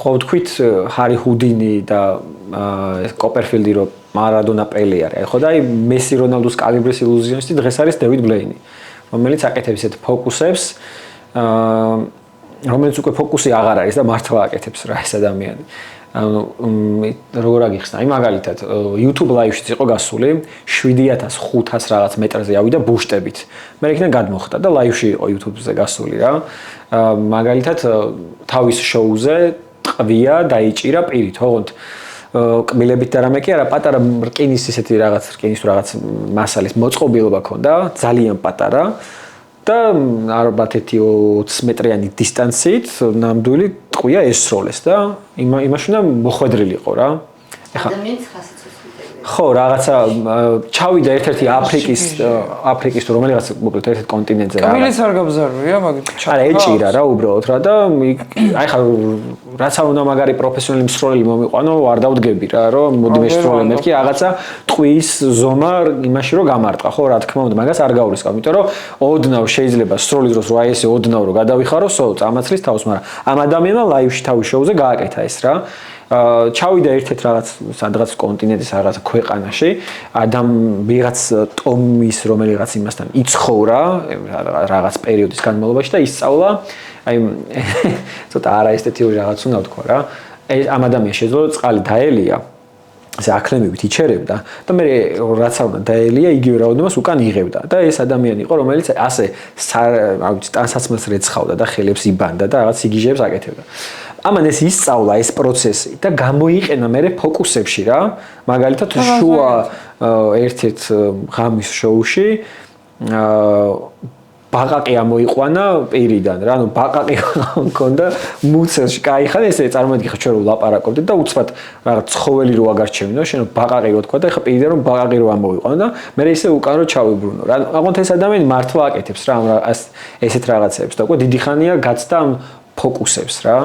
ხო ვთქვით ჰარი ჰუდინი და კოპერფილდი რო მარადონა პელი არის. ხო და აი მესი რონალდუს კალიბრის ილუზიონისტი დღეს არის დევიდ ბლეინი, რომელიც აკეთებს ესეთ ფოკუსებს, რომელიც უკვე ფოკუსი აღარ არის და მართლა აკეთებს რა ეს ადამიანი. ანუ როგორ აგიხსნა? აი მაგალითად YouTube live-შიც იყო გასული 7500 რაღაც მეტრზე ავიდა ბუშტებით. მე იქიდან გადმოხდა და live-ში იყო YouTube-ზე გასული რა. მაგალითად თავის შოუზე ტყვია დაიჭირა პირით, ოღონდ კბილებით და რამე კი არა, პატარა რკინის ისეთი რაღაც რკინის რაღაც მასალის მოწყობილობა ქონდა, ძალიან პატარა. და ალბათ 20 მეტრიანი დისტანციით ნამდვილი ტყვია ესროლეს და იმაში უნდა მოხვედრილი იყო რა. ადამიანის ხასიათი. ხო, რაღაცა ჩავიდა ერთ-ერთი აფრიკის თუ რომელიღაც მოკლედ ერთ-ერთ კონტინენტზე რა. კბილიც არ გაბზარვია, მაგრამ არა, ეჭირა რა უბრალოდ რა და აი ხა რაც არ უნდა მაგარი პროფესიონალი მსროლელი მომიყვანო, არ დავდგები რა, რომ მოდი მესროლე მეთქი რაღაცა ტყვის ზომა იმაში რომ გამარტყა, ხო, რა თქმა უნდა, მაგას არ გავრისკავ, იმიტომ რომ ოდნავ შეიძლება სროლის დროს რა ესე ოდნავ რომ გადავიხარო, სულ წამაცლის თავს, მაგრამ ამ ადამიანმა ლაივში თავის შოუზე გააკეთა ეს რა. ჩავიდა ერთ-ერთ რაღაც სადღაც კონტინენტის რაღაც ქვეყანაში, ვიღაც ტომის რომელიღაც იმასთან იცხოვრა რაღაც პერიოდის განმავლობაში და ისწავლა, აი ცოტა არაესთეტიური რაღაც უნდა ვთქვა რა. ამ ადამიანს შეძლო წყალი დაელია, ასე აკლემებით იჩერებდა და მე რაც არ უნდა დაელია, იგივე რაოდენობას უკან იღებდა და ეს ადამიანი იყო, რომელიც ასე ტანსაცმელს რეცხავდა და ხელებს იბანდა და რაღაც იგიჟებს აკეთებდა. ამან ეს ისწავლა ეს პროცესი და გამოიყენა მე ფოკუსებში რა. მაგალითად შუა ერთ-ერთ ღამის შოუში ბაყაყი ამოიყვანა პირიდან რა. ანუ ბაყაყი მქონდა მუცელში. კაიხან ესე წარმოიდგინე ხო ჩვენ რო ლაპარაკობდით და უცბად რაღაც ცხოველი რო აგარჩევინო, შენ ბაყაყი რო თქვა და ეხა პირიდან რომ ბაყაყი რო ამოიყვანა და მე ისე უკან რო ჩავიბრუნო რა. აღონთ ეს ადამიანი მართლა აკეთებს რა ესეთ რაღაცებს და უკვე დიდი ხანია გაცდა ამ ფოკუსებს რა.